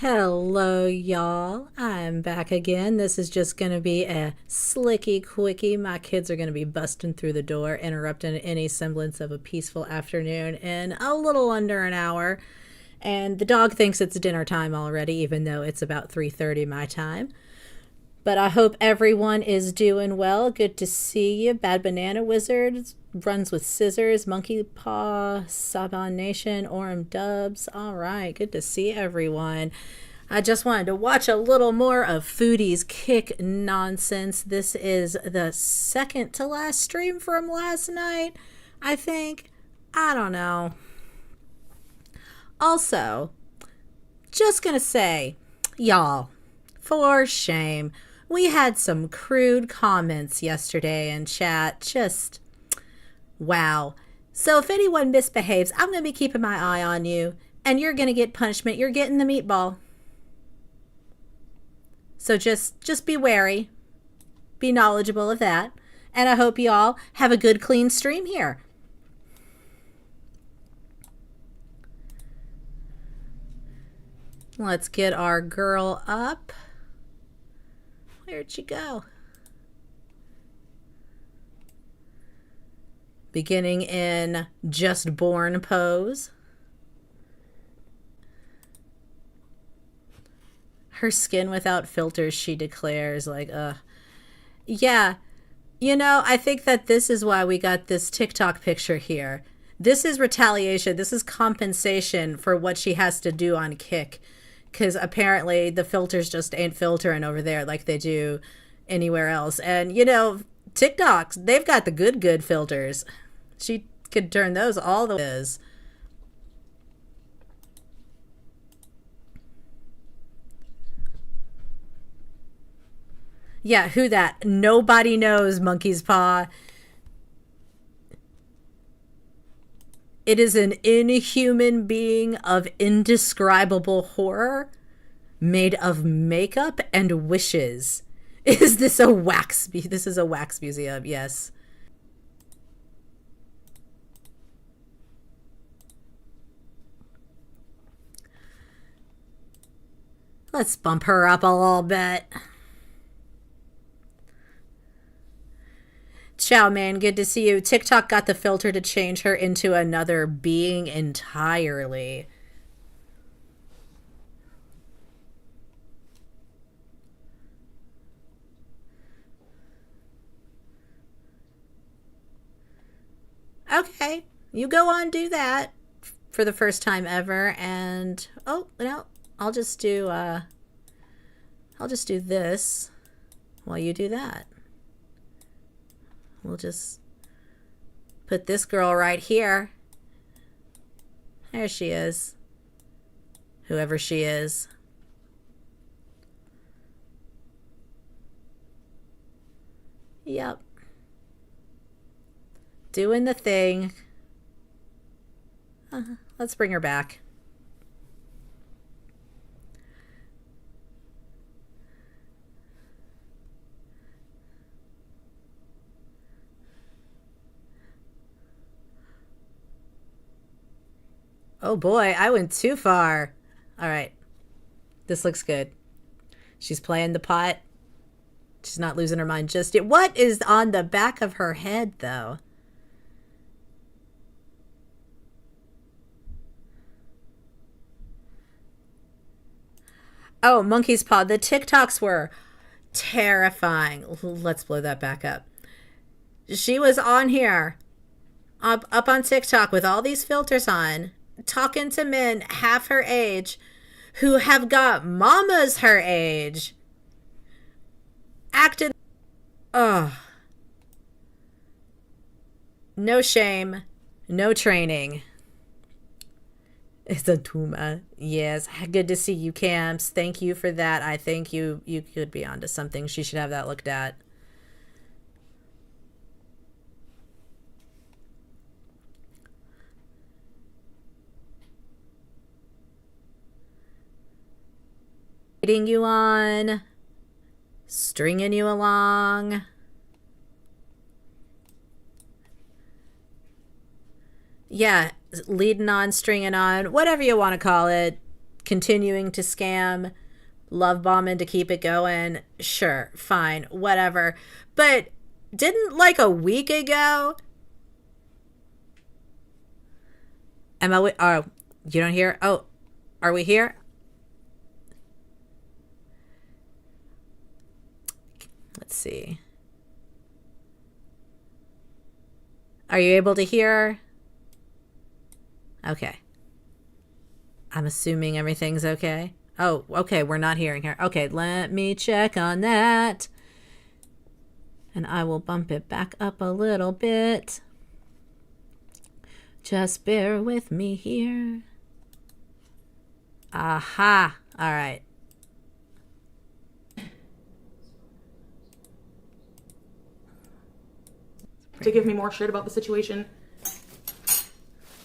Hello, y'all. I'm back again. This is just going to be a slicky quickie. My kids are going to be busting through the door, interrupting any semblance of a peaceful afternoon in a little under an hour. And the dog thinks it's dinner time already, even though it's about 3:30 my time. But I hope everyone is doing well. Good to see you. Bad Banana Wizard runs with scissors. Monkey Paw, Saban Nation, Orem Dubs. All right, good to see everyone. I just wanted to watch a little more of Foodie's Kick nonsense. This is the second to last stream from last night, I think. I don't know. Also, just gonna say, y'all, for shame. We had some crude comments yesterday in chat. Just, wow. So if anyone misbehaves, I'm going to be keeping my eye on you. And you're going to get punishment. You're getting the meatball. So just be wary. Be knowledgeable of that. And I hope you all have a good, clean stream here. Let's get our girl up. Where'd she go? Beginning in just born pose. Her skin without filters, she declares, like, yeah, you know, I think that this is why we got this TikTok picture here. This is retaliation. This is compensation for what she has to do on Kick. Because apparently the filters just ain't filtering over there like they do anywhere else. And, you know, TikToks, they've got the good filters. She could turn those all the way. Yeah, who that? Nobody knows, Monkey's Paw. It is an inhuman being of indescribable horror made of makeup and wishes. Is this a wax? This is a wax museum, yes. Let's bump her up a little bit. Chow man, good to see you. TikTok got the filter to change her into another being entirely. Okay, you go on, do that for the first time ever. And oh no, I'll just do this while you do that. We'll just put this girl right here. There she is. Whoever she is. Yep. Doing the thing. Let's bring her back. Oh boy, I went too far. All right. This looks good. She's playing the pot. She's not losing her mind just yet. What is on the back of her head, though? Oh, Monkey's Paw. The TikToks were terrifying. Let's blow that back up. She was on here, up on TikTok with all these filters on, talking to men half her age who have got mamas her age. Acted. Oh. No shame. No training. It's a Tuma. Yes. Good to see you, Camps. Thank you for that. I think you could be onto something. She should have that looked at. Leading you on. Stringing you along. Yeah, leading on, stringing on, whatever you want to call it. continuing to scam, love bombing to keep it going. Sure, fine, whatever. But didn't like a week ago? Oh, you don't hear? Oh, are we here? Let's see. Are you able to hear? Okay. I'm assuming everything's okay. Oh, okay, we're not hearing her. Okay, let me check on that. And I will bump it back up a little bit. Just bear with me here. Aha. All right. To give me more shit about the situation,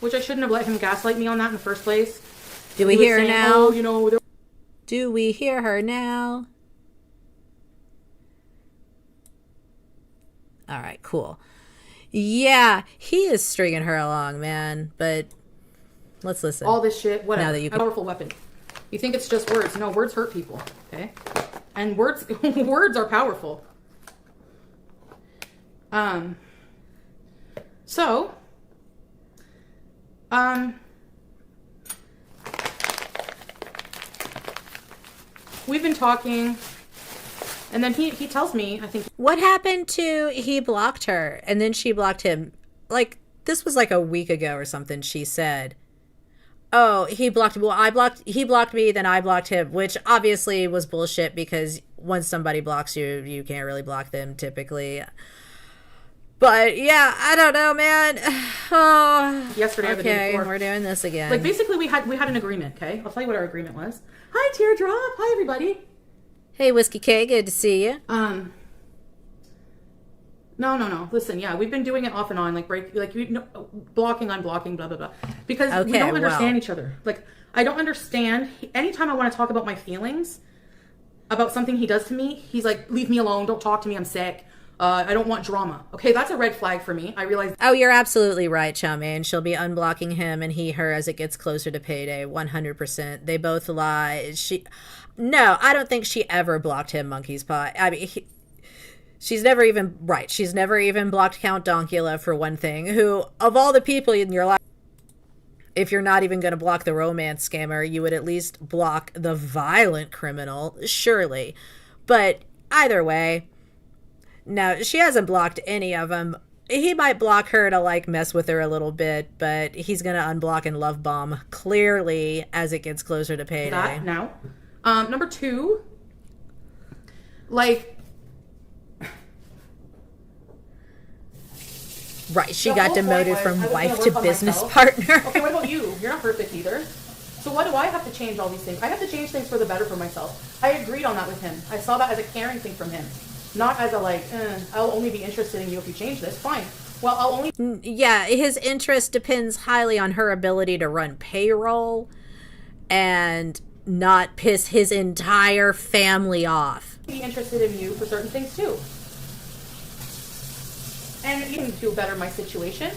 which I shouldn't have let him gaslight me on that in the first place. Do we hear her now? Oh, you know, do we hear her now? All right, cool. Yeah, he is stringing her along, man. But let's listen. All this shit, whatever. Now that you a powerful weapon. You think it's just words? No, words hurt people. Okay, and words words are powerful. So, we've been talking, and then he tells me, I think... What happened to he blocked her, and then she blocked him? Like, this was like a week ago or something, she said. Oh, he blocked me. Well, he blocked me, then I blocked him, which obviously was bullshit because once somebody blocks you, you can't really block them typically. But yeah, I don't know, man. Oh, yesterday, okay, we're doing this again. Like basically, we had an agreement. Okay, I'll tell you what our agreement was. Hi, Teardrop. Hi, everybody. Hey, Whiskey K. Good to see you. No. Listen, yeah, we've been doing it off and on, blocking, unblocking, blah blah blah, because we don't understand each other. Like, I don't understand. Anytime I want to talk about my feelings about something he does to me, he's like, "Leave me alone. Don't talk to me. I'm sick. I don't want drama." Okay, that's a red flag for me. I realize. Oh, you're absolutely right, Chowmain. She'll be unblocking him and he, her as it gets closer to payday. 100%. They both lie. No, I don't think she ever blocked him, Monkey's Paw. I mean, she's never even, right, she's never even blocked Count Donkula, for one thing, who, of all the people in your life, if you're not even going to block the romance scammer, you would at least block the violent criminal, surely. But either way, no, she hasn't blocked any of them. He might block her to, like, mess with her a little bit, but he's going to unblock and love bomb clearly as it gets closer to payday. That now. Number two, like... Right, she got demoted from wife to business partner. Okay, what about you? You're not perfect either. So why do I have to change all these things? I have to change things for the better for myself. I agreed on that with him. I saw that as a caring thing from him. Not as a, like, I'll only be interested in you if you change this. Fine. Well, I'll only... Yeah, his interest depends highly on her ability to run payroll and not piss his entire family off. Be interested in you for certain things, too. And you can do better my situation.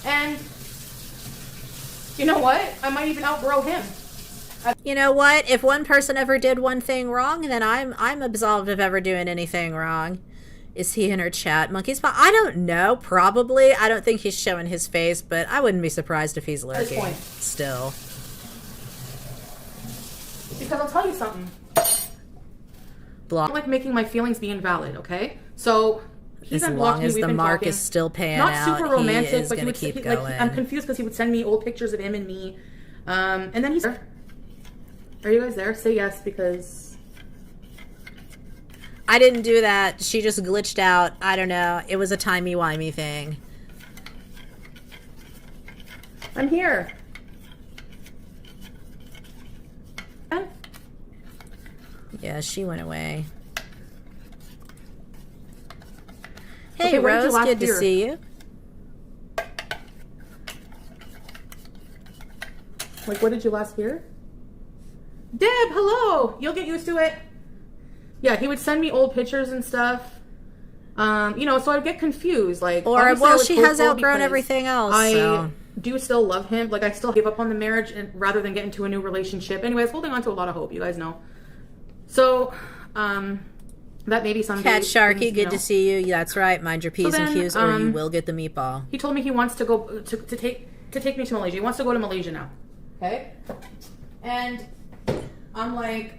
And you know what? I might even outgrow him. You know what? If one person ever did one thing wrong, then I'm absolved of ever doing anything wrong. Is he in her chat? Monkey's Paw? I don't know. Probably. I don't think he's showing his face, but I wouldn't be surprised if he's lurking still. Because I'll tell you something. Block. I don't like making my feelings be invalid, okay? So he's as long as the mark is still paying out, not super romantic, he is but going to keep going. Like, I'm confused because he would send me old pictures of him and me. And then he's... Are you guys there? Say yes, because... I didn't do that. She just glitched out. I don't know. It was a timey-wimey thing. I'm here. Yeah, she went away. Hey, okay, Rose, good to see you. Like, what did you last hear? Deb, hello! You'll get used to it. Yeah, he would send me old pictures and stuff. You know, so I'd get confused. Like, or, well, she has outgrown everything else. do still love him. Like, I still give up on the marriage and rather than get into a new relationship. Anyway, I was holding on to a lot of hope, you guys know. So, that maybe someday. Cat Sharky, good to see you. That's right. Mind your P's and Q's, or you will get the meatball. He told me he wants to go to take me to Malaysia. He wants to go to Malaysia now. Okay? And I'm like,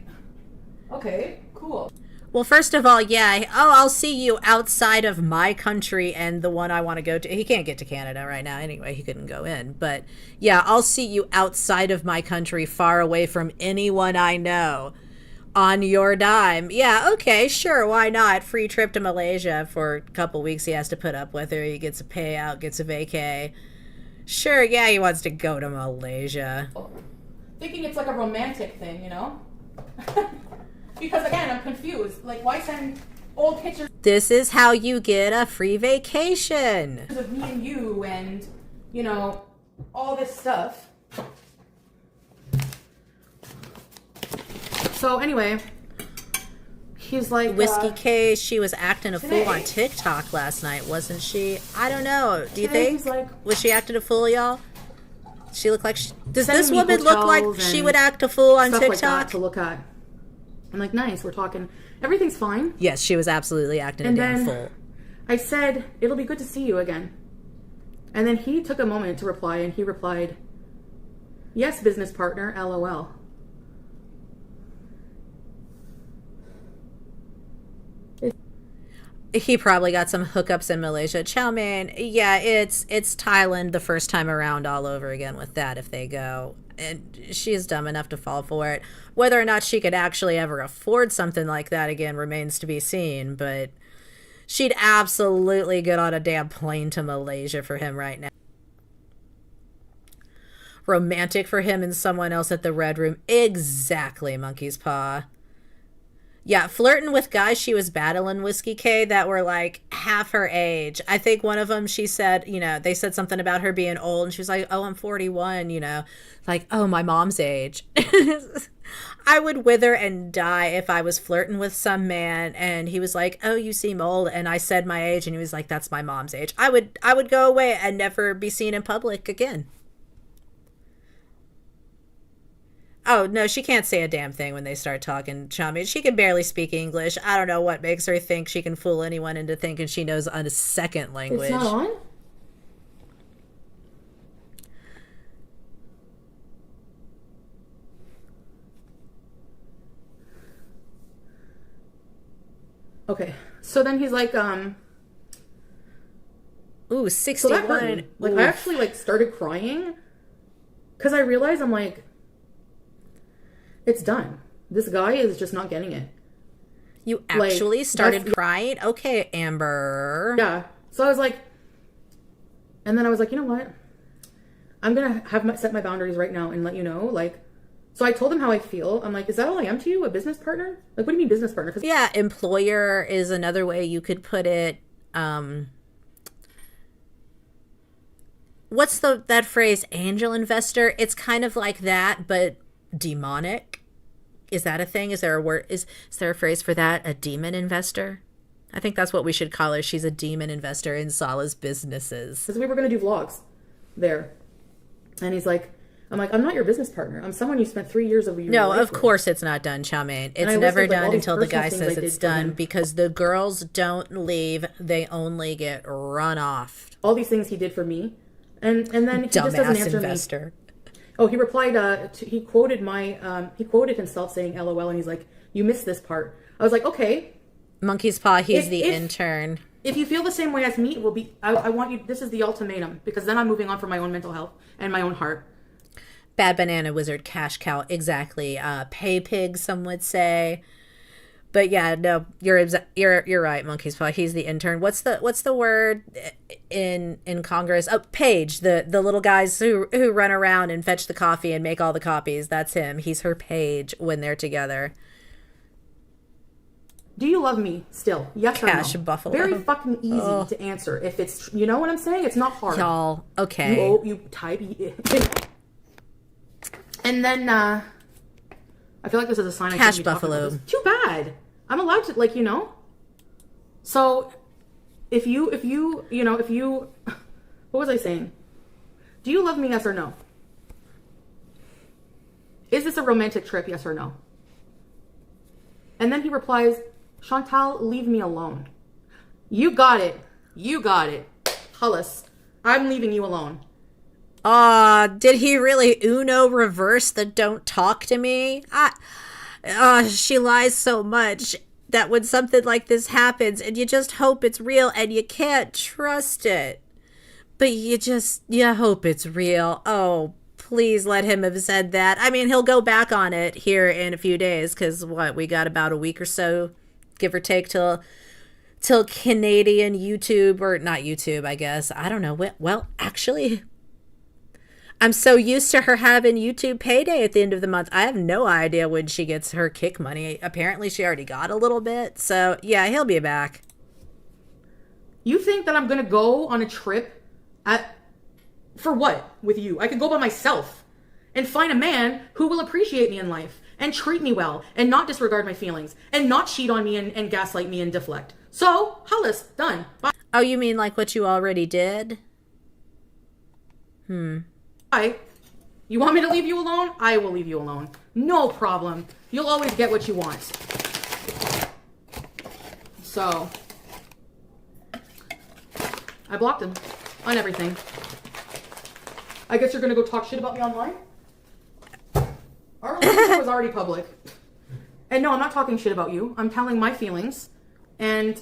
okay, cool. Well, first of all, yeah. Oh, I'll see you outside of my country and the one I want to go to. He can't get to Canada right now anyway. He couldn't go in. But yeah, I'll see you outside of my country, far away from anyone I know, on your dime. Yeah, okay, sure. Why not? Free trip to Malaysia for a couple weeks. He has to put up with her. He gets a payout, gets a vacay. Sure, yeah, he wants to go to Malaysia. Thinking it's like a romantic thing, you know? Because again, I'm confused. Like, why send old pictures This is how you get a free vacation. of me and you and, you know, all this stuff? So anyway, he's like... Whiskey K, she was acting a fool on TikTok last night, wasn't she? I don't know. Do you think? Was she acting a fool, y'all? She looked like... Does this woman look like she would act a fool on TikTok? Like that to look at. I'm like, nice, we're talking. Everything's fine. Yes, she was absolutely acting a damn fool. I said, it'll be good to see you again. And then he took a moment to reply, and he replied, yes, business partner, LOL. He probably got some hookups in Malaysia. Chow mein, yeah, it's Thailand the first time around all over again with that if they go. And she's dumb enough to fall for it. Whether or not she could actually ever afford something like that again remains to be seen, but she'd absolutely get on a damn plane to Malaysia for him right now. Romantic for him and someone else at the Red Room. Exactly, Monkey's Paw. Yeah, flirting with guys she was battling, Whiskey K, that were like half her age. I think one of them, she said, you know, they said something about her being old, and she was like, oh, I'm 41, you know, like, oh, my mom's age. I would wither and die if I was flirting with some man and he was like, oh, you seem old, and I said my age, and he was like, that's my mom's age. I would go away and never be seen in public again. Oh, no, she can't say a damn thing when they start talking chummy. She can barely speak English. I don't know what makes her think she can fool anyone into thinking she knows a second language. It's not on? Okay. So then he's like, Ooh, 61. So that hurt me. Like, I actually, like, started crying. Because I realized I'm like, it's done. This guy is just not getting it. You actually started crying? Okay, Amber. Yeah. So I was like, and then I was like, you know what? I'm going to set my boundaries right now and let you know. Like, so I told him how I feel. I'm like, is that all I am to you? A business partner? Like, what do you mean business partner? Yeah, employer is another way you could put it. What's that phrase? Angel investor? It's kind of like that, but demonic. Is that a thing? Is there a word? Is there a phrase for that? A demon investor? I think that's what we should call her. She's a demon investor in Sala's businesses. Because we were going to do vlogs there. And he's like, I'm like, I'm not your business partner. I'm someone you spent 3 years of your life No, of course it's not done, Chow mein. It's never done until the guy says it's done, because the girls don't leave. They only get run off. All these things he did for me. And then he just doesn't answer investor. Me. Oh, he replied, he quoted himself saying LOL, and he's like, you missed this part. I was like, okay. Monkey's Paw, he's the intern. If you feel the same way as me, it will be, I want you, this is the ultimatum, because then I'm moving on for my own mental health and my own heart. Bad banana wizard, cash cow, exactly. Pay pig, some would say. But yeah, no, you're right, Monkey's Paw. He's the intern. What's the word in Congress? Oh, page. The little guys who run around and fetch the coffee and make all the copies. That's him. He's her page when they're together. Do you love me still? Yes or no? Cash buffalo. Very fucking easy to answer. If it's, you know what I'm saying? It's not hard. Y'all, okay. You type. And then, I feel like this is a sign. Cash buffalo. Too bad. I'm allowed to, like, you know. So, if you, what was I saying? Do you love me, yes or no? Is this a romantic trip, yes or no? And then he replies, Chantal, leave me alone. You got it. You got it. Hullis, I'm leaving you alone. Did he really Uno reverse the don't talk to me? She lies so much that when something like this happens and you just hope it's real and you can't trust it, but you hope it's real. Oh, please let him have said that. I mean, he'll go back on it here in a few days because we got about a week or so, give or take, till Canadian YouTube, or not YouTube, I guess. I don't know. Well, actually, I'm so used to her having YouTube payday at the end of the month. I have no idea when she gets her kick money. Apparently, she already got a little bit. So, yeah, he'll be back. You think that I'm going to go on a trip for what with you? I could go by myself and find a man who will appreciate me in life and treat me well and not disregard my feelings and not cheat on me and gaslight me and deflect. So, Hullis, done. Bye. Oh, you mean like what you already did? Bye. You want me to leave you alone? I will leave you alone. No problem. You'll always get what you want. So, I blocked him on everything. I guess you're going to go talk shit about me online? Our relationship was already public. And no, I'm not talking shit about you. I'm telling my feelings. And,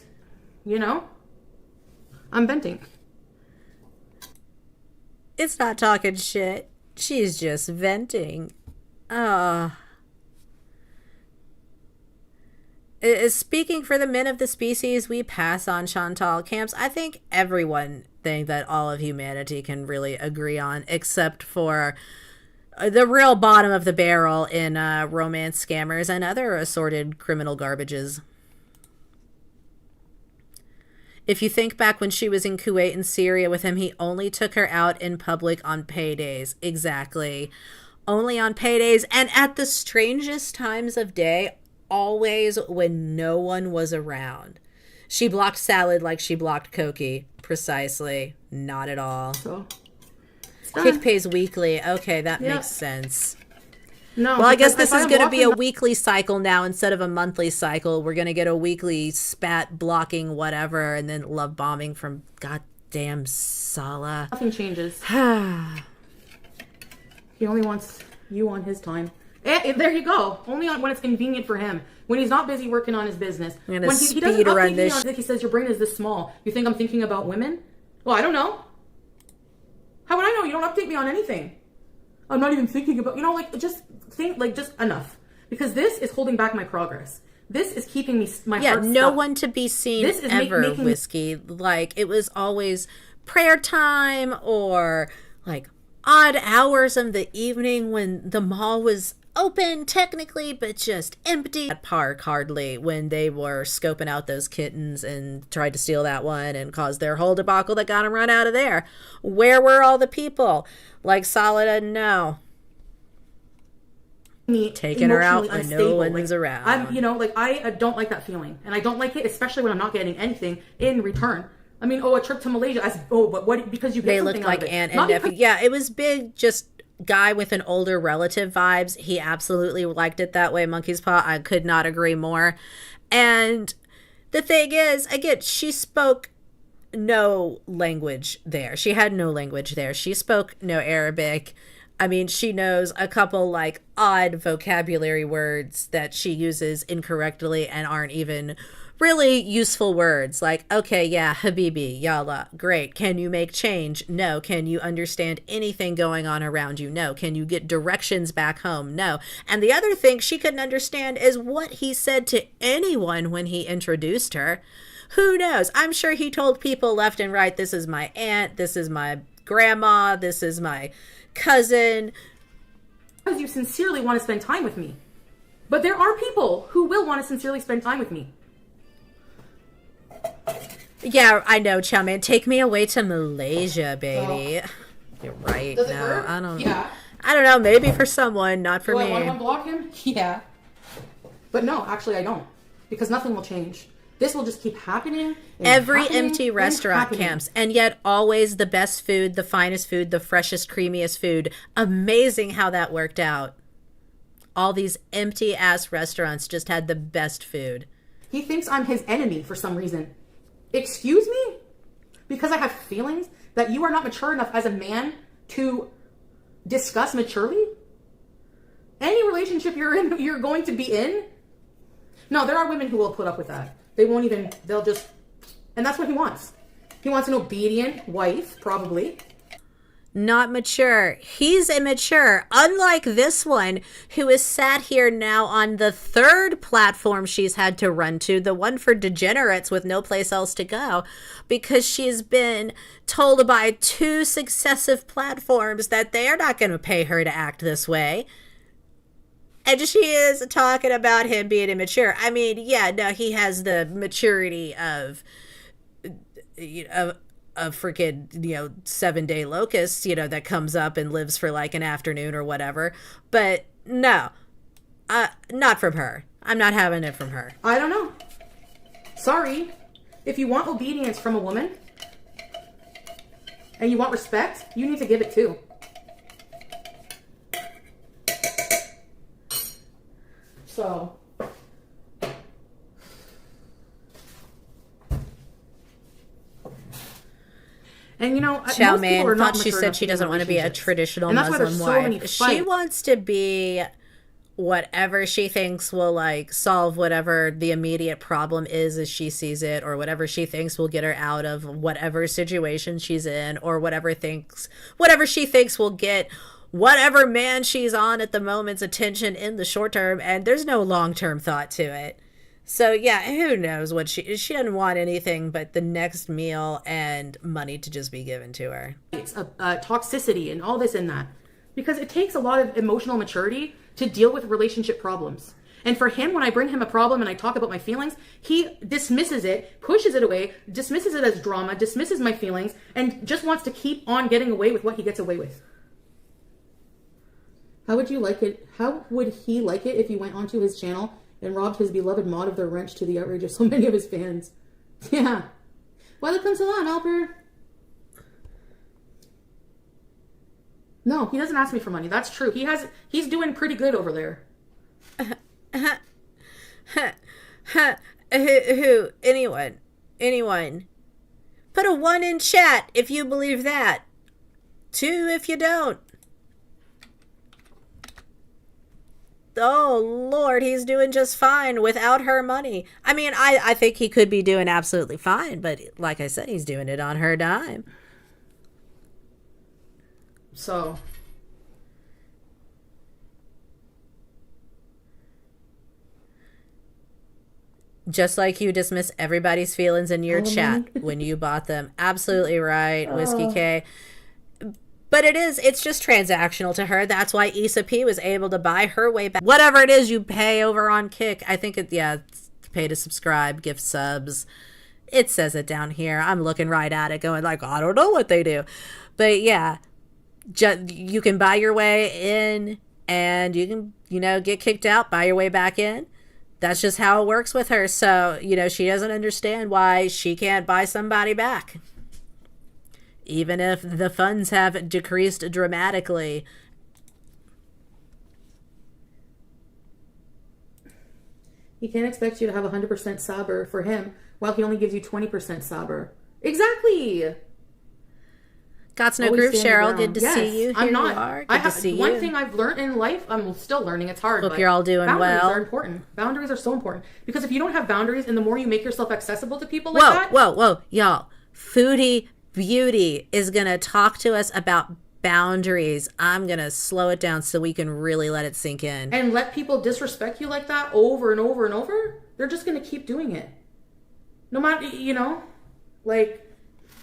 I'm venting. It's not talking shit. She's just venting. Speaking for the men of the species, we pass on Chantal Camps. I think everyone thing that all of humanity can really agree on, except for the real bottom of the barrel in romance scammers and other assorted criminal garbages. If you think back when she was in Kuwait and Syria with him, he only took her out in public on paydays. Exactly. Only on paydays and at the strangest times of day, always when no one was around. She blocked salad like she blocked Cokie. Precisely. Not at all. So, Kick pays weekly. Okay, that makes sense. No, well, I guess this is going to be a weekly cycle now instead of a monthly cycle. We're going to get a weekly spat blocking whatever and then love bombing from goddamn Sala. Nothing changes. He only wants you on his time. There you go. Only on when it's convenient for him. When he's not busy working on his business. I'm going to speed around this. He says your brain is this small. You think I'm thinking about women? Well, I don't know. How would I know? You don't update me on anything. I'm not even thinking about, just think, just enough. Because this is holding back my progress. This is keeping my heart no stuck. one to be seen this is ever, making Whiskey. Like, it was always prayer time or, odd hours of the evening when the mall was open, technically, but just empty. At park, hardly, when they were scoping out those kittens and tried to steal that one and caused their whole debacle that got them run out of there. Where were all the people? Solid no. Taking her out when no one's around. I don't like that feeling. And I don't like it, especially when I'm not getting anything in return. I mean, a trip to Malaysia. But what? Because you get something out of it. They looked like aunt and nephew. Yeah, it was big, just guy with an older relative vibes. He absolutely liked it that way, Monkey's Paw. I could not agree more. And the thing is, again, she spoke no language there. She had no language there. She spoke no Arabic. I mean, she knows a couple odd vocabulary words that she uses incorrectly and aren't even really useful words. Okay, yeah, Habibi, Yalla, great. Can you make change? No. Can you understand anything going on around you? No. Can you get directions back home? No. And the other thing she couldn't understand is what he said to anyone when he introduced her. Who knows? I'm sure he told people left and right, this is my aunt, this is my grandma, this is my cousin. Because you sincerely want to spend time with me. But there are people who will want to sincerely spend time with me. Yeah, I know, Chow Man. Take me away to Malaysia, baby. Oh. You're right. Does it hurt? I don't. Yeah. I don't know. Maybe for someone, not for me. Do I want to block him? Yeah. But no, actually, I don't, because nothing will change. This will just keep happening. Every empty restaurant camps, and yet always the best food, the finest food, the freshest, creamiest food. Amazing how that worked out. All these empty ass restaurants just had the best food. He thinks I'm his enemy for some reason. Excuse me? Because I have feelings that you are not mature enough as a man to discuss maturely? Any relationship you're going to be in? No, there are women who will put up with that. They'll just, and that's what he wants. He wants an obedient wife, probably. Not mature. He's immature. Unlike this one, who is sat here now on the third platform she's had to run to, the one for degenerates with no place else to go, because she's been told by 2 successive platforms that they're not going to pay her to act this way. And she is talking about him being immature. I mean, yeah, no, he has the maturity of a freaking, 7-day locust, that comes up and lives for like an afternoon or whatever. But no, not from her. I'm not having it from her. I don't know. Sorry. If you want obedience from a woman and you want respect, you need to give it too. So, and Chow Mein thought she said she doesn't want to be a traditional Muslim wife. She wants to be whatever she thinks will like solve whatever the immediate problem is as she sees it, or whatever she thinks will get her out of whatever situation she's in, or whatever she thinks will get whatever man she's on at the moment's attention in the short term, and there's no long-term thought to it. So yeah, who knows what she doesn't want anything but the next meal and money to just be given to her. It's toxicity and all this and that, because it takes a lot of emotional maturity to deal with relationship problems. And for him, when I bring him a problem and I talk about my feelings, he dismisses it, pushes it away, dismisses it as drama, dismisses my feelings, and just wants to keep on getting away with what he gets away with. How would he like it if you went onto his channel and robbed his beloved mod of their wrench to the outrage of so many of his fans? Yeah. Welcome salon, Alper. No, he doesn't ask me for money. That's true. He's doing pretty good over there. Who? Anyone. Put a 1 in chat if you believe that. 2 if you don't. Oh, Lord, he's doing just fine without her money. I mean, I think he could be doing absolutely fine, but like I said, he's doing it on her dime. So, just like you dismiss everybody's feelings in your chat when you bought them. Absolutely right, Whiskey K. But it's just transactional to her. That's why Issa P was able to buy her way back. Whatever it is you pay over on Kick. I think it's pay to subscribe, gift subs. It says it down here. I'm looking right at it going like, I don't know what they do. But yeah, you can buy your way in and you can, get kicked out, buy your way back in. That's just how it works with her. So, she doesn't understand why she can't buy somebody back. Even if the funds have decreased dramatically. He can't expect you to have 100% sabr for him while he only gives you 20% sabr. Exactly. Got no groove, Cheryl. Good to see you. Here you are. Good to see you. One thing I've learned in life, I'm still learning. It's hard. Hope you're all doing well. Boundaries are important. Boundaries are so important. Because if you don't have boundaries, and the more you make yourself accessible to people like that. Whoa. Y'all. Foodie Beauty is going to talk to us about boundaries. I'm going to slow it down so we can really let it sink in. And let people disrespect you like that over and over and over. They're just going to keep doing it. No matter,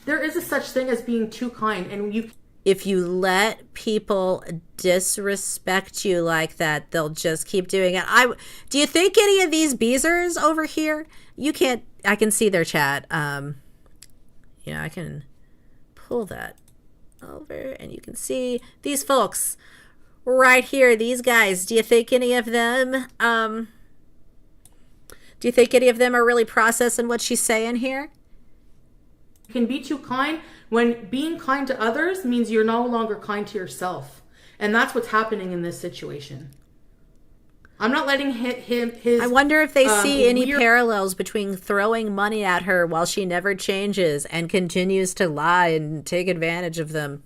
there is a such thing as being too kind. And if you let people disrespect you like that, they'll just keep doing it. Do you think any of these beezers over here, I can see their chat. I can pull that over and you can see these folks right here, these guys. Do you think any of them Do you think any of them are really processing what she's saying here? You can be too kind when being kind to others means you're no longer kind to yourself. And that's what's happening in this situation. I'm not letting his I wonder if they see any parallels between throwing money at her while she never changes and continues to lie and take advantage of them.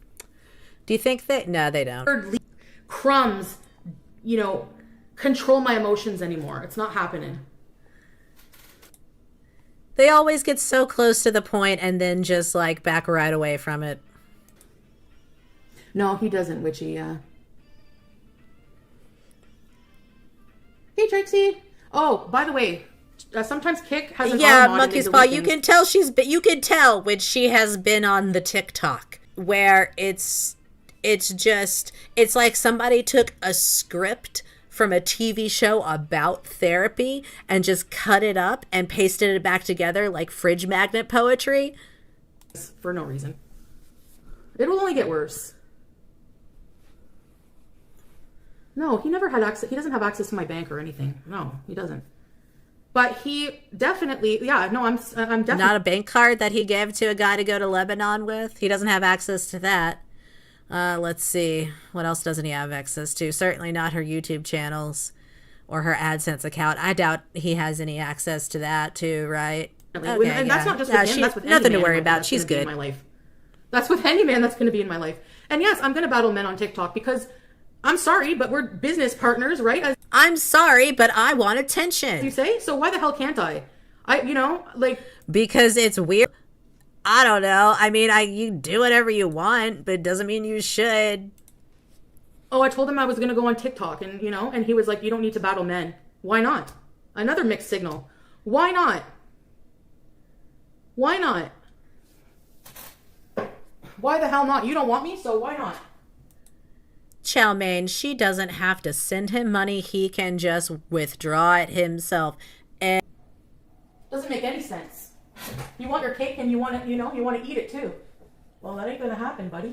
Do you think that? No, they don't. Crumbs, control my emotions anymore. It's not happening. They always get so close to the point and then just like back right away from it. No, he doesn't, Witchy. Hey, Trixie. Oh, by the way, sometimes Kick has an arm on Monkey's Paw. You can tell you can tell when she has been on the TikTok where it's like somebody took a script from a TV show about therapy and just cut it up and pasted it back together like fridge magnet poetry. For no reason. It will only get worse. No, he never had access. He doesn't have access to my bank or anything. No, he doesn't. But he definitely, I'm definitely not a bank card that he gave to a guy to go to Lebanon with. He doesn't have access to that. Let's see. What else doesn't he have access to? Certainly not her YouTube channels or her AdSense account. I doubt he has any access to that too, right? Okay, and that's not just with him. That's with nothing any to worry man about. She's good. In my life. That's with any man that's going to be in my life. And yes, I'm going to battle men on TikTok because I'm sorry, but we're business partners, right? I'm sorry, but I want attention. You say? So why the hell can't I? Because it's weird. I don't know. I mean, you do whatever you want, but it doesn't mean you should. Oh, I told him I was going to go on TikTok and, and he was like, you don't need to battle men. Why not? Another mixed signal. Why not? Why not? Why the hell not? You don't want me, so why not? Chow Mein, she doesn't have to send him money. He can just withdraw it himself. And doesn't make any sense. You want your cake and you want to, you want to eat it too. Well, that ain't going to happen, buddy.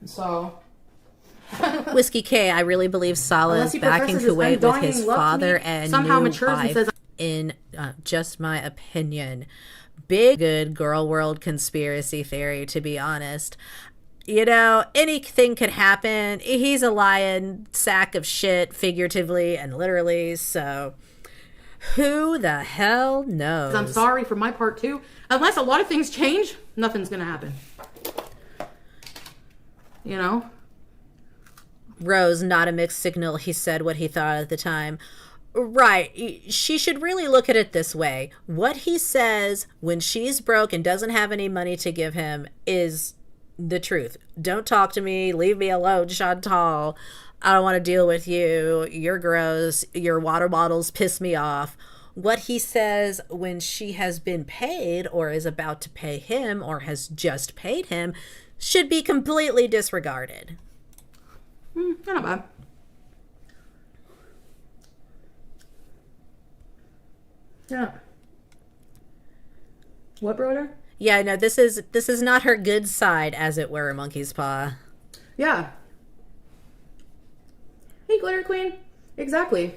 So Whiskey K, I really believe Salah is back in Kuwait with his father and somehow new wife. And in just my opinion, big good girl world conspiracy theory, to be honest. Anything could happen. He's a lying sack of shit, figuratively and literally. So who the hell knows? I'm sorry for my part too. Unless a lot of things change, nothing's gonna happen. Rose, not a mixed signal. He said what he thought at the time. Right. She should really look at it this way. What he says when she's broke and doesn't have any money to give him is the truth. Don't talk to me. Leave me alone, Chantal. I don't want to deal with you. You're gross. Your water bottles piss me off. What he says when she has been paid or is about to pay him or has just paid him should be completely disregarded. Not bad. Yeah. What, brother? Yeah, no, this is not her good side, as it were, Monkey's Paw. Yeah. Hey, Glitter Queen. Exactly.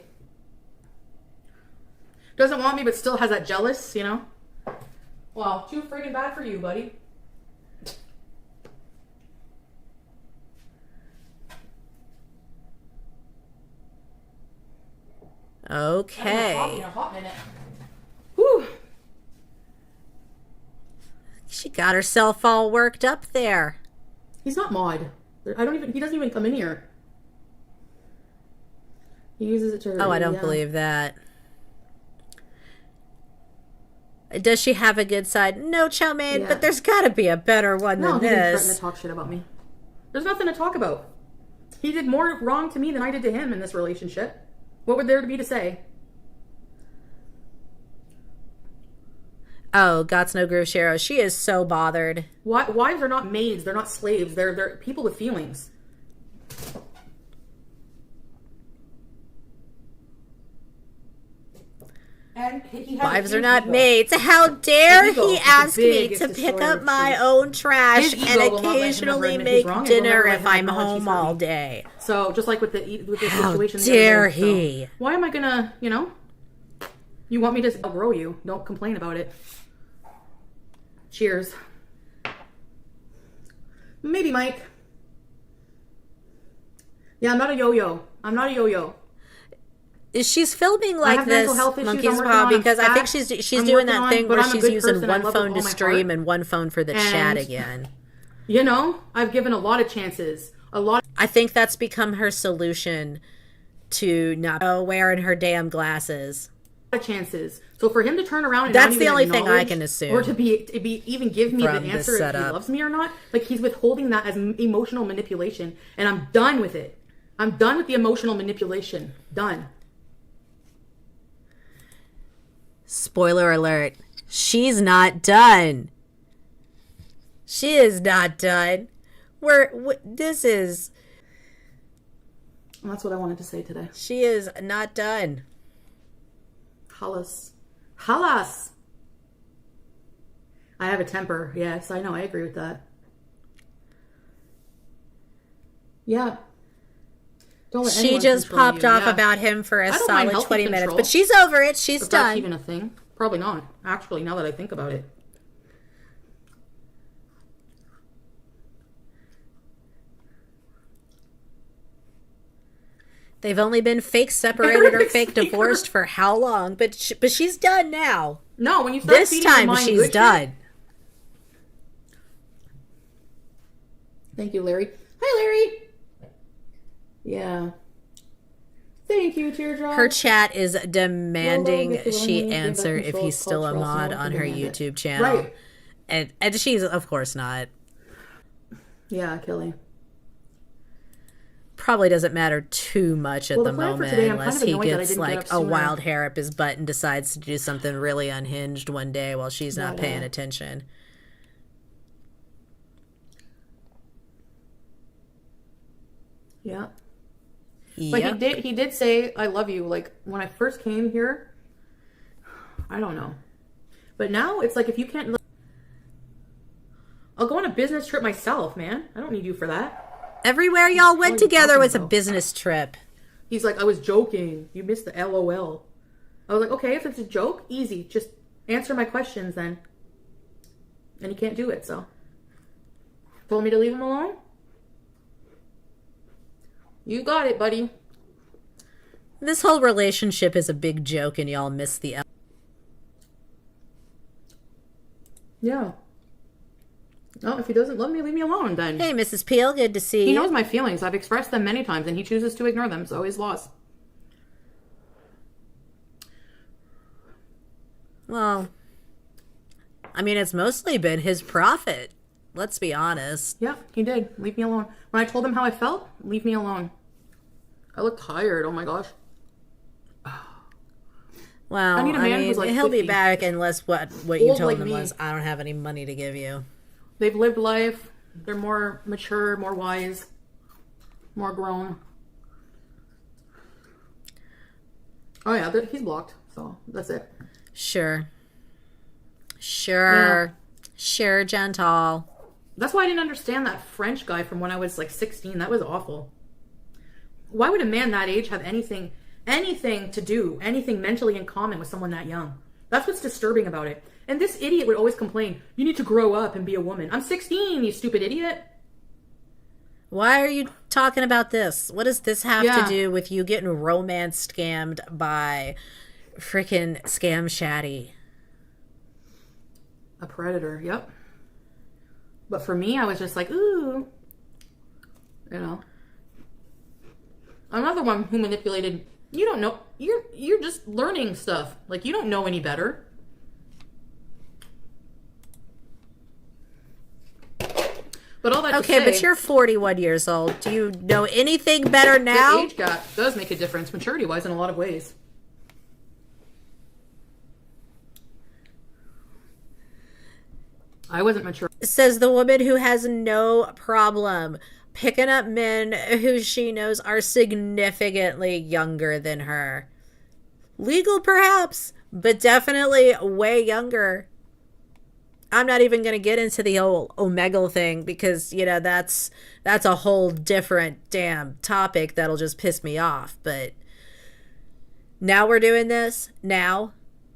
Doesn't want me, but still has that jealous, Well, too friggin' bad for you, buddy. Okay. In a hot minute. Whew. She got herself all worked up there. He's not mod. He doesn't even come in here. He uses it to... Oh, I don't believe that. Does she have a good side? No, Chow Mein, but there's got to be a better one than this. No, he didn't threaten to talk shit about me. There's nothing to talk about. He did more wrong to me than I did to him in this relationship. What would there be to say? Oh, Gots No Groove Shero. She is so bothered. Wives are not maids. They're not slaves. They're people with feelings. And he has Wives are not mates. How dare he ask me to pick up my own trash and occasionally make dinner if I'm home all day? So just like with the situation. How dare he? So why am I gonna, you want me to outgrow you? Don't complain about it. Cheers. Maybe, Mike. Yeah, I'm not a yo-yo. She's filming like this, Monkey's Paw, because I think she's doing that thing where she's using one phone to stream and one phone for the chat again. I've given a lot of chances. I think that's become her solution to not wearing her damn glasses. Chances. So for him to turn around and that's the only thing I can assume, or to be even give me the answer if he loves me or not, like he's withholding that as emotional manipulation, and I'm done with it. I'm done with the emotional manipulation. Done. Spoiler alert. She's not done. She is not done. This is... That's what I wanted to say today. She is not done. Halas. I have a temper. Yes, I know. I agree with that. Yeah. She just popped off about him for a solid 20 minutes, but she's over it. She's done. That's even a thing. Probably not. Actually, now that I think about it. They've only been fake separated or fake divorced for how long? But she's done now. No, when you start this time she's done. Thank you, Larry. Hi, Larry. Yeah. Thank you, Teardrop. Her chat is demanding she answer if he's still a mod on her YouTube channel. Right. And she's, of course, not. Yeah, Kelly. Probably doesn't matter too much at the moment unless he gets like a wild hair up his butt and decides to do something really unhinged one day while she's not paying attention. Yeah. But he did say I love you, like when I first came here. I don't know. But now it's like if you can't, I'll go on a business trip myself, man. I don't need you for that. Everywhere y'all went together was a business trip. He's like, I was joking. You missed the LOL. I was like, okay, if it's a joke, easy. Just answer my questions then. And he can't do it, so. Told me to leave him alone? You got it, buddy. This whole relationship is a big joke and y'all miss the L. Yeah. No, if he doesn't love me, leave me alone then. Hey, Mrs. Peel, good to see you. He knows my feelings. I've expressed them many times and he chooses to ignore them, so he's lost. Well, I mean, it's mostly been his profit. Let's be honest. Yeah, he did. Leave me alone. When I told him how I felt, leave me alone. I look tired. Oh my gosh. Well, I mean, who's like he'll 50. Be back unless what you told him was, I don't have any money to give you. They've lived life. They're more mature, more wise, more grown. Oh yeah, he's blocked. So that's it. Sure, gentle. That's why I didn't understand that French guy from when I was like 16. That was awful. Why would a man that age have anything to do, anything mentally in common with someone that young? That's what's disturbing about it. And this idiot would always complain, you need to grow up and be a woman. I'm 16, you stupid idiot. Why are you talking about this? What does this have to do with you getting romance scammed by freaking Scam Shaddy? A predator, yep. But for me, I was just like, ooh. You know. Another one who manipulated, you don't know, you're just learning stuff. Like, you don't know any better. But all that okay, to say, but you're 41 years old. Do you know anything better now? The age gap does make a difference, maturity-wise, in a lot of ways. I wasn't mature. Says the woman who has no problem picking up men who she knows are significantly younger than her. Legal, perhaps, but definitely way younger. I'm not even going to get into the whole Omegle thing because, you know, that's a whole different damn topic that'll just piss me off. But now we're doing this. Now,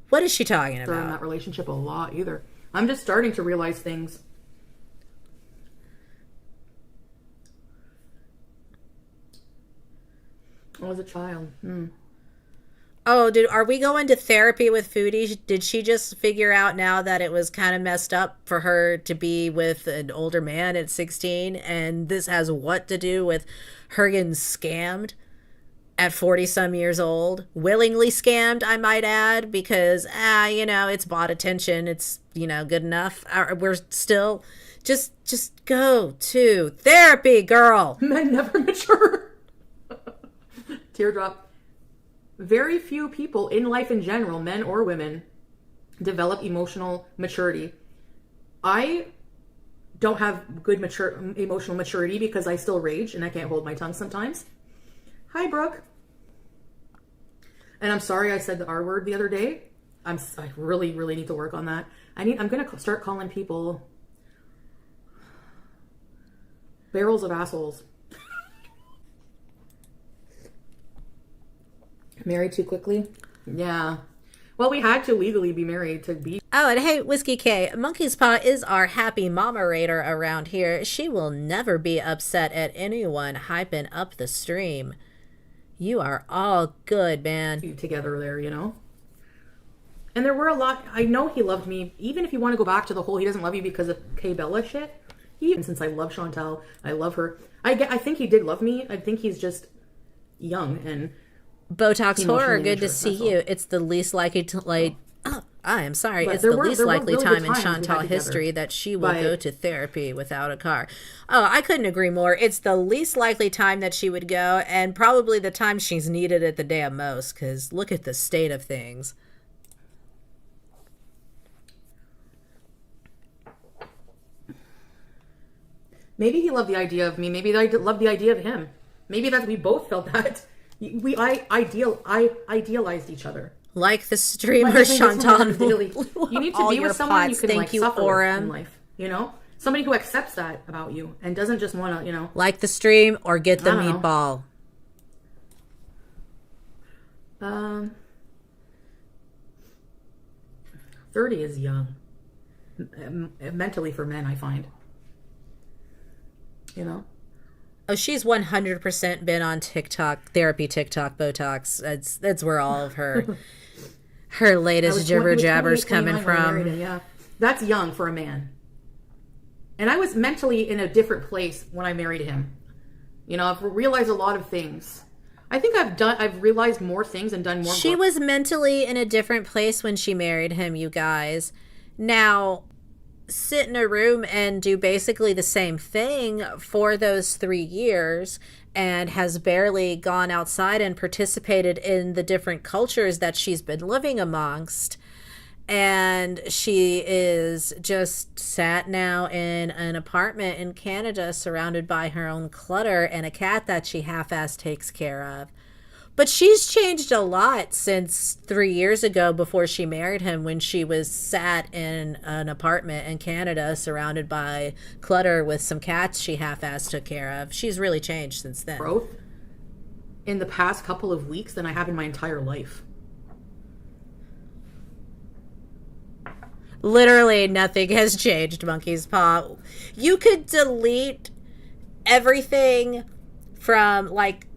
what is she talking about? In that relationship a lot either. I'm just starting to realize things. I was a child. Oh, are we going to therapy with Foodie? Did she just figure out now that it was kind of messed up for her to be with an older man at 16? And this has what to do with her getting scammed at 40 some years old? Willingly scammed, I might add, because, you know, it's bought attention. It's, you know, good enough. We're still, just go to therapy, girl. Men never mature. Teardrop. Very few people in life in general, men or women, develop emotional maturity. I don't have good emotional maturity because I still rage and I can't hold my tongue sometimes. Hi, Brooke. And I'm sorry I said the R word the other day. I really, really need to work on that. I'm going to start calling people barrels of assholes. Married too quickly? Yeah. Well, we had to legally be married to be. Oh, and hey, Whiskey K, Monkey's Paw is our happy mama-rater around here. She will never be upset at anyone hyping up the stream. You are all good, man. Together there, you know? And there were a lot. I know he loved me. Even if you want to go back to the whole he doesn't love you because of Kay Bella shit. Even since I love Chantal, I love her. I think he did love me. I think he's just young and... Botox Horror, good to see you. It's the least likely to, like, I am sorry. It's the least likely time in Chantal history that she will go to therapy without a car. Oh, I couldn't agree more. It's the least likely time that she would go, and probably the time she's needed it the damn most, because look at the state of things. Maybe he loved the idea of me. Maybe I loved the idea of him. Maybe that we both felt that. I idealized each other. Like the streamer Chantal. You need to be with someone you can suffer with in life. You know? Somebody who accepts that about you and doesn't just want to, you know. Like the stream or get the meatball. 30 is young. Mentally for men, I find. You know? Oh, she's 100% been on TikTok, therapy TikTok, Botox. That's where all of her latest jibber jabbers coming from. Yeah, that's young for a man. And I was mentally in a different place when I married him. You know, I've realized a lot of things. I think I've realized more things and done more. She was mentally in a different place when she married him, you guys. Now, sit in a room and do basically the same thing for those 3 years and has barely gone outside and participated in the different cultures that she's been living amongst. And she is just sat now in an apartment in Canada surrounded by her own clutter and a cat that she half-assed takes care of. But she's changed a lot since 3 years ago before she married him, when she was sat in an apartment in Canada surrounded by clutter with some cats she half-assed took care of. She's really changed since then. Growth in the past couple of weeks than I have in my entire life. Literally nothing has changed, Monkey's Paw. You could delete everything from, like,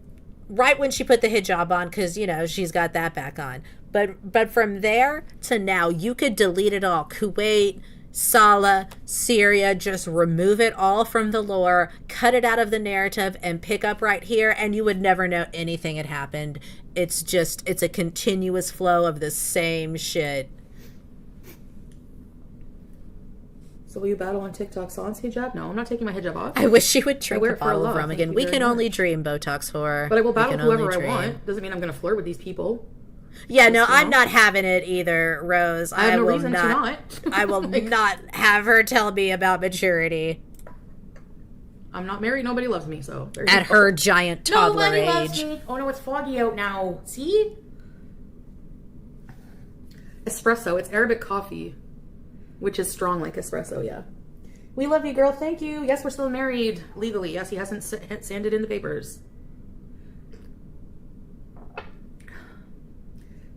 right when she put the hijab on, because, you know, she's got that back on. But from there to now, you could delete it all. Kuwait, Salah, Syria, just remove it all from the lore, cut it out of the narrative, and pick up right here, and you would never know anything had happened. It's a continuous flow of the same shit. So will you battle on TikTok sans hijab? No, I'm not taking my hijab off. I wish she would drink a bottle of rum again. We can only dream, Botox Horror. But I will battle whoever I want. Doesn't mean I'm going to flirt with these people. Yeah, no, I'm not having it either, Rose. I have no reason to not. I will not have her tell me about maturity. I'm not married. Nobody loves me, so. At her giant toddler age. Loves me. Oh no, it's foggy out now. See? Espresso. It's Arabic coffee, which is strong like espresso, yeah. We love you, girl. Thank you. Yes, we're still married legally. Yes, he hasn't sanded in the papers.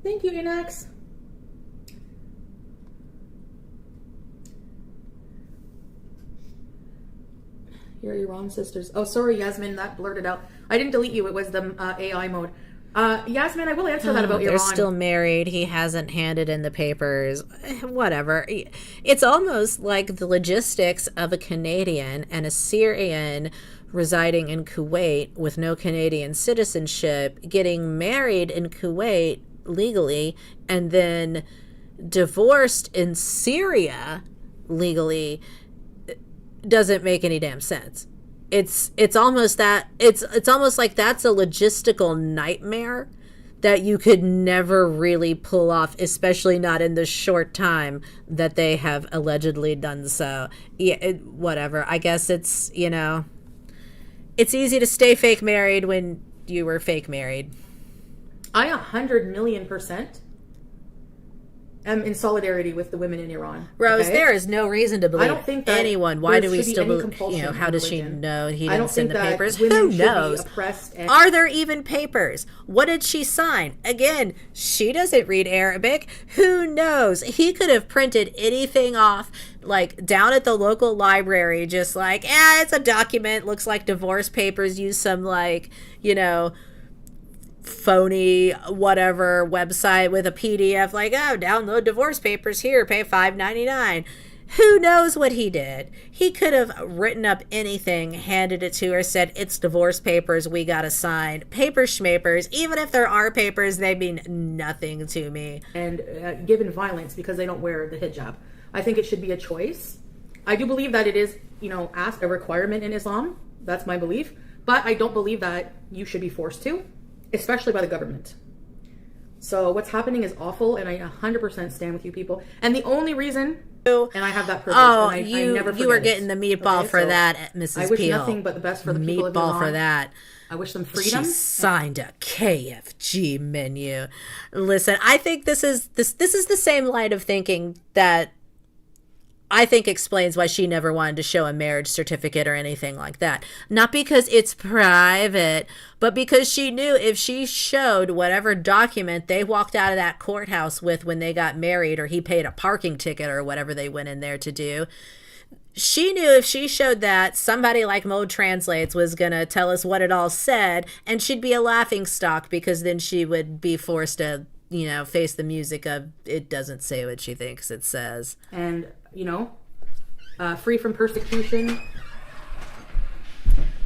Thank you, Inax. You're Iran sisters. Oh, sorry, Yasmin, that blurted out. I didn't delete you. It was the AI mode. Yasmin, I will answer that about Iran. They're still married. He hasn't handed in the papers. Whatever. It's almost like the logistics of a Canadian and a Syrian residing in Kuwait with no Canadian citizenship getting married in Kuwait legally and then divorced in Syria legally doesn't make any damn sense. It's almost that it's almost like that's a logistical nightmare that you could never really pull off, especially not in the short time that they have allegedly done so. Yeah, whatever. I guess it's, you know, it's easy to stay fake married when you were fake married. I 100,000,000% am in solidarity with the women in Iran. Rose, okay? there is no reason to believe I don't think that anyone. Why do we still believe, you know, how does she know he didn't send the papers? Who knows? Are there even papers? What did she sign? Again, she doesn't read Arabic. Who knows? He could have printed anything off, like down at the local library, just like, it's a document, looks like divorce papers, use some, like, you know, phony whatever website with a PDF, like, oh, download divorce papers here, pay $5.99. Who knows what he did? He could have written up anything, handed it to her, said, it's divorce papers, we gotta sign. Paper schmapers, even if there are papers, they mean nothing to me. And given violence because they don't wear the hijab. I think it should be a choice. I do believe that it is, you know, a requirement in Islam. That's my belief. But I don't believe that you should be forced to, especially by the government. So what's happening is awful, and I 100% stand with you people. And the only reason, and I have that privilege, and I never forget you were getting the meatball for that, Mrs. I wish Peel. nothing but the best for the people of Iran. Meatball for that. I wish them freedom. She signed a KFG menu. Listen, I think this is the same line of thinking that I think explains why she never wanted to show a marriage certificate or anything like that. Not because it's private, but because she knew if she showed whatever document they walked out of that courthouse with when they got married, or he paid a parking ticket or whatever they went in there to do, she knew if she showed that, somebody like Mode Translates was going to tell us what it all said, and she'd be a laughing stock, because then she would be forced to, you know, face the music of it doesn't say what she thinks it says. And, you know, free from persecution.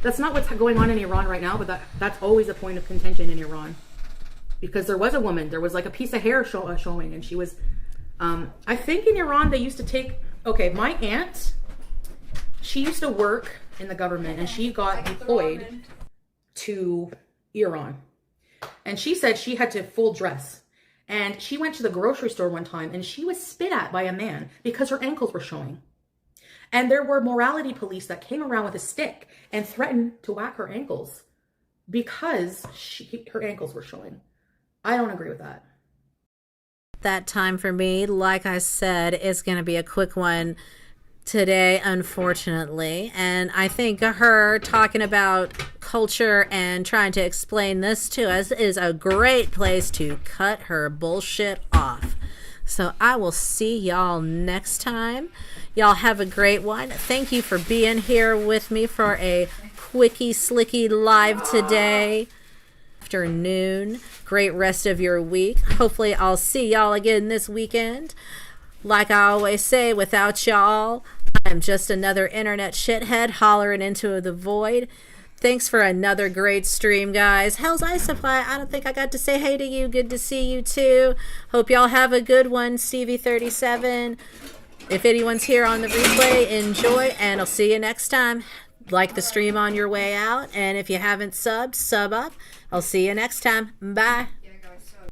That's not what's going on in Iran right now, but that's always a point of contention in Iran. Because there was a woman, there was like a piece of hair showing, and she was, I think in Iran they used to take, okay, my aunt, she used to work in the government, and she got deployed to Iran. And she said she had to full dress. And she went to the grocery store one time, and she was spit at by a man because her ankles were showing. And there were morality police that came around with a stick and threatened to whack her ankles because her ankles were showing. I don't agree with that. That time for me, like I said, is going to be a quick one today, unfortunately. And I think her talking about culture and trying to explain this to us is a great place to cut her bullshit off. So I will see y'all next time. Y'all have a great one. Thank you for being here with me for a quickie slicky live today afternoon. Great rest of your week. Hopefully I'll see y'all again this weekend. Like I always say, without y'all, I'm just another internet shithead hollering into the void. Thanks for another great stream, guys. Hell's Ice Supply, I don't think I got to say hey to you. Good to see you, too. Hope y'all have a good one, Stevie37. If anyone's here on the replay, enjoy, and I'll see you next time. Like the stream on your way out, and if you haven't subbed, sub up. I'll see you next time. Bye.